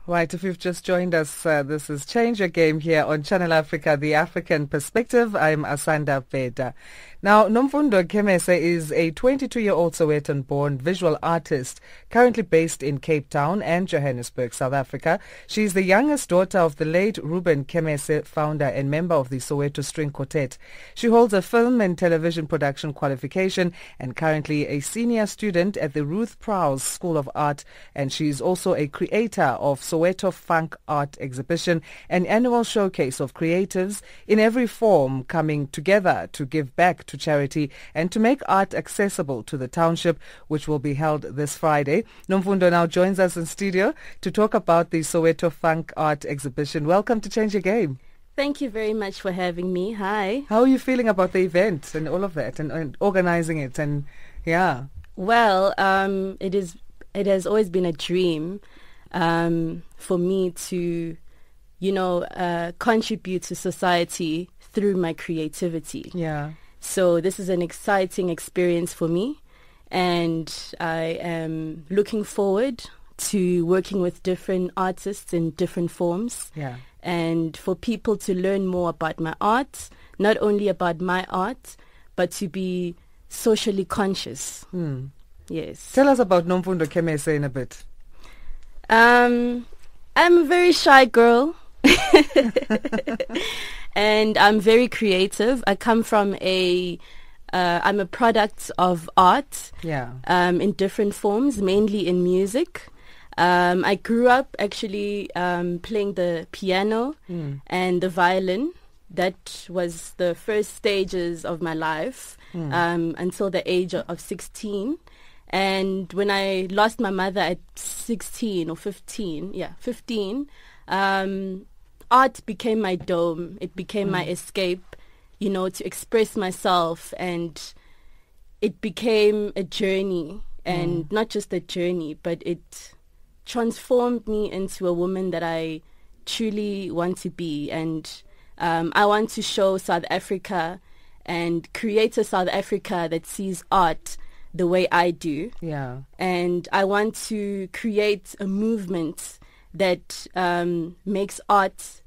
Right, if you've just joined us, this is Change Your Game here on Channel Africa, The African Perspective. I'm Asanda Peta. Now, Nomfundo Khemese is a 22-year-old Sowetan-born visual artist currently based in Cape Town and Johannesburg, South Africa. She's the youngest daughter of the late Reuben Khemese, founder and member of the Soweto String Quartet. She holds a film and television production qualification and currently a senior student at the Ruth Prowse School of Art, and she's also a creator of Soweto Funk Art exhibition, an annual showcase of creatives in every form coming together to give back to charity and to make art accessible to the township, which will be held this Friday. Nomfundo now joins us in studio to talk about the Soweto Funk Art exhibition. Welcome to Change Your Game. Thank you very much for having me. Hi. How are you feeling about the event and all of that and organizing it? And yeah. Well, it has always been a dream for me to, contribute to society through my creativity. Yeah. So this is an exciting experience for me, and I am looking forward to working with different artists in different forms. Yeah. And for people to learn more about my art, not only about my art, but to be socially conscious. Yes. Tell us about Nomfundo Khemese in a bit. I'm a very shy girl. And I'm very creative. I come from I'm a product of art. Yeah. In different forms, mainly in music. I grew up actually playing the piano and the violin. That was the first stages of my life until the age of 16. And when I lost my mother at 16 or 15, 15, art became my dome. It became my escape, to express myself. And it became a journey, and not just a journey, but it transformed me into a woman that I truly want to be. And I want to show South Africa and create a South Africa that sees art the way I do. Yeah. And I want to create a movement that makes art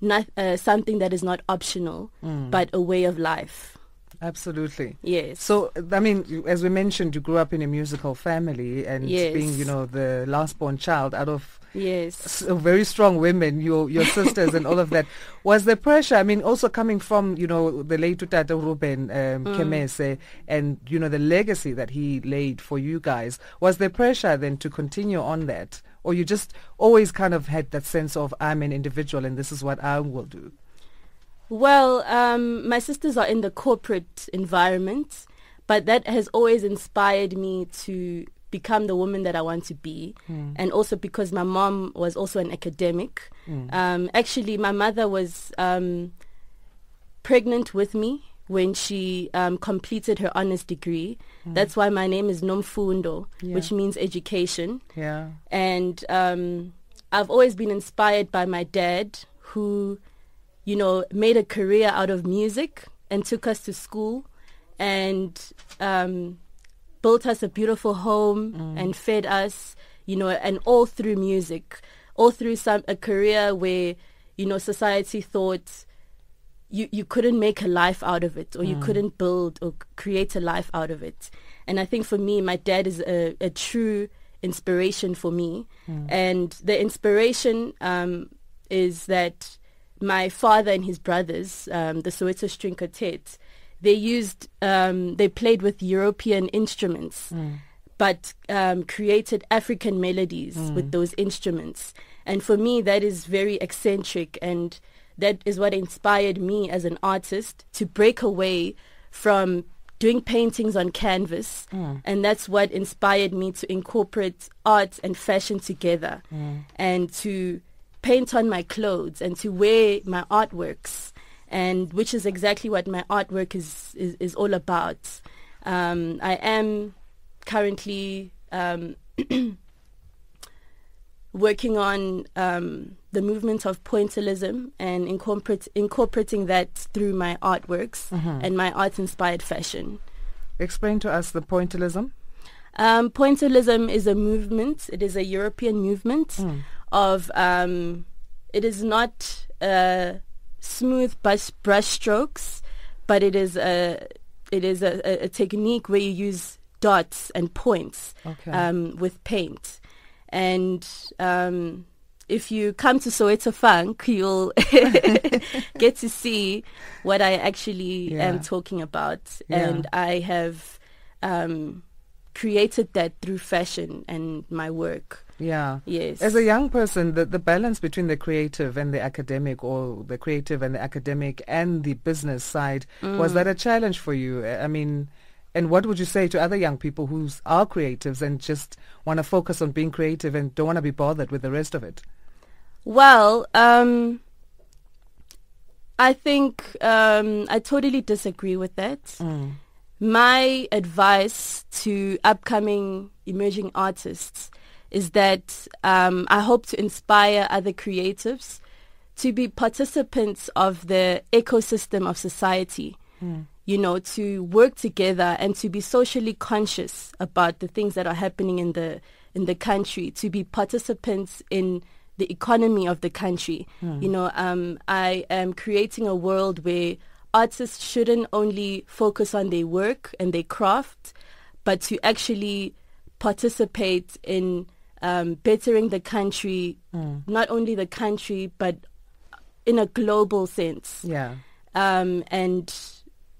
not something that is not optional, but a way of life. Absolutely. Yes. So, I mean, as we mentioned, you grew up in a musical family, and being, the last-born child out of very strong women, your sisters and all of that. Was there pressure? I mean, also coming from, the late Utata Reuben Khemese and, the legacy that he laid for you guys. Was there pressure then to continue on that? Or you just always kind of had that sense of, I'm an individual and this is what I will do? Well, my sisters are in the corporate environment, but that has always inspired me to become the woman that I want to be. And also because my mom was also an academic. Actually, my mother was pregnant with me when she completed her honors degree. That's why my name is Nomfundo, which means education. Yeah. And I've always been inspired by my dad, who made a career out of music and took us to school and built us a beautiful home and fed us, and all through music, all through a career where, society thought you couldn't make a life out of it, or you couldn't build or create a life out of it. And I think for me, my dad is a true inspiration for me. And the inspiration is that my father and his brothers, the Soweto String Quartet, they played with European instruments, but created African melodies with those instruments. And for me, that is very eccentric, and that is what inspired me as an artist to break away from doing paintings on canvas. And that's what inspired me to incorporate art and fashion together, and to paint on my clothes and to wear my artworks, and which is exactly what my artwork is all about. I am currently working on the movement of pointillism and incorporating that through my artworks and my art-inspired fashion. Explain to us the pointillism. Pointillism is a movement. It is a European movement of it is not smooth brush strokes, but it is a technique where you use dots and points with paint. And if you come to Soweto Funk, you'll get to see what I actually am talking about. And I have created that through fashion and my work. Yeah. Yes. As a young person, the balance between the creative and the academic, or the creative and the academic and the business side, was that a challenge for you? I mean, and what would you say to other young people who are creatives and just want to focus on being creative and don't want to be bothered with the rest of it? Well, I think I totally disagree with that. My advice to upcoming emerging artists is that I hope to inspire other creatives to be participants of the ecosystem of society, you know, to work together and to be socially conscious about the things that are happening in the country, to be participants in the economy of the country. You know, I am creating a world where artists shouldn't only focus on their work and their craft, but to actually participate in bettering the country, not only the country, but in a global sense. Yeah. And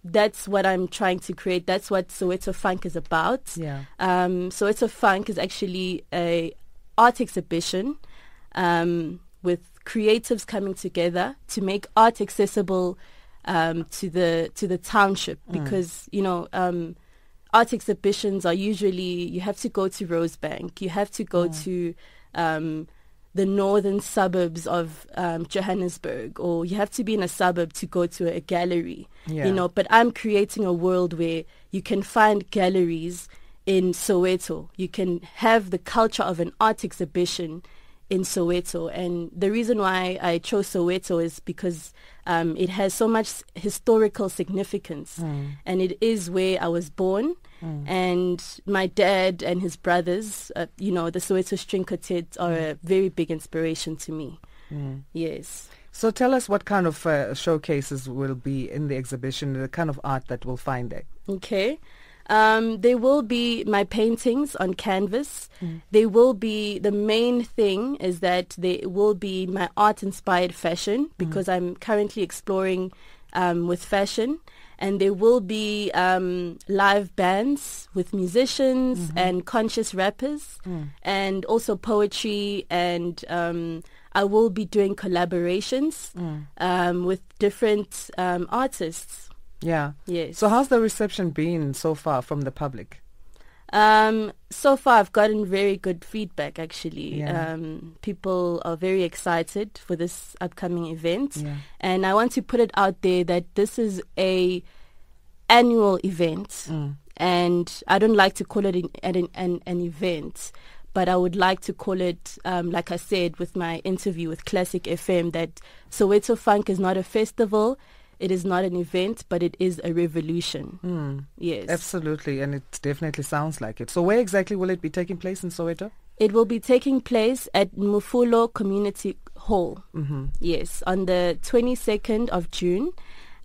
that's what I'm trying to create. That's what Soweto Funk is about. Yeah. Soweto Funk is actually a art exhibition with creatives coming together to make art accessible to the township, because you know art exhibitions are usually, you have to go to Rosebank, you have to go to the northern suburbs of Johannesburg, or you have to be in a suburb to go to a gallery. You know, but I'm creating a world where you can find galleries in Soweto. You can have the culture of an art exhibition in Soweto. And the reason why I chose Soweto is because it has so much historical significance, and it is where I was born. And my dad and his brothers, you know, the Soweto String Quartet are a very big inspiration to me. Yes. So tell us what kind of showcases will be in the exhibition, the kind of art that we'll find there. Okay. There will be my paintings on canvas. There will be, the main thing is that there will be my art-inspired fashion, because I'm currently exploring with fashion. And there will be live bands with musicians and conscious rappers, and also poetry, and I will be doing collaborations with different artists. Yeah. Yes. So how's the reception been so far from the public? So far I've gotten very good feedback, actually. Yeah. People are very excited for this upcoming event. And I want to put it out there that this is a annual event. And I don't like to call it an event, but I would like to call it, like I said with my interview with Classic FM, that Soweto Funk is not a festival. It is not an event, but it is a revolution. Yes. Absolutely, and it definitely sounds like it. So where exactly will it be taking place in Soweto? It will be taking place at Nomfundo Community Hall. Yes, on the 22nd of June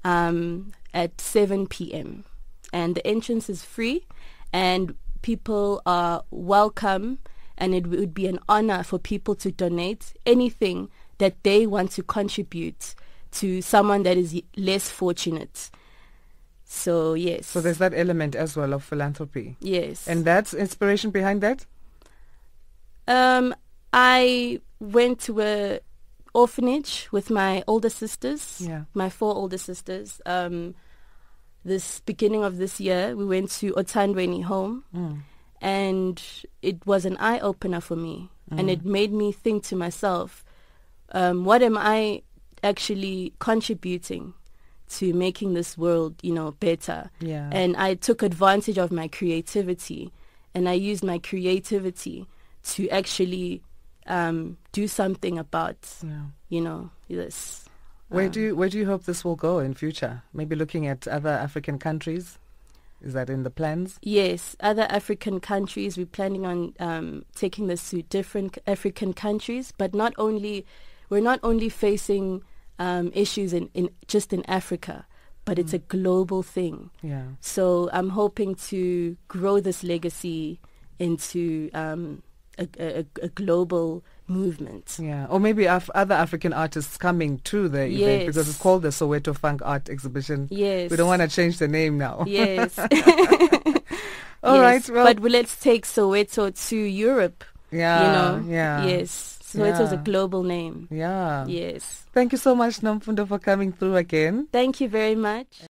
at 7 p.m. And the entrance is free, and people are welcome, and it would be an honor for people to donate anything that they want to contribute to someone that is less fortunate. So, yes. So there's that element as well of philanthropy. Yes. And that's inspiration behind that? I went to a orphanage with my older sisters, my 4 older sisters. This beginning of this year, we went to Othandweni Home, and it was an eye-opener for me. And it made me think to myself, what am I actually contributing to making this world, you know, better? And I took advantage of my creativity, and I used my creativity to actually do something about, you know, this. Where do you hope this will go in future? Maybe looking at other African countries? Is that in the plans? Yes, other African countries. We're planning on taking this to different African countries, but we're not only facing issues in just in Africa, but it's a global thing. Yeah. So I'm hoping to grow this legacy into a global movement. Yeah, or maybe other African artists coming to the event, because it's called the Soweto Funk Art Exhibition. Yes. We don't want to change the name now. Yes. All right. Well, but let's take Soweto to Europe. Yeah. Yeah. Yes. Soweto's a global name. Yeah. Yes. Thank you so much, Nomfundo, for coming through again. Thank you very much.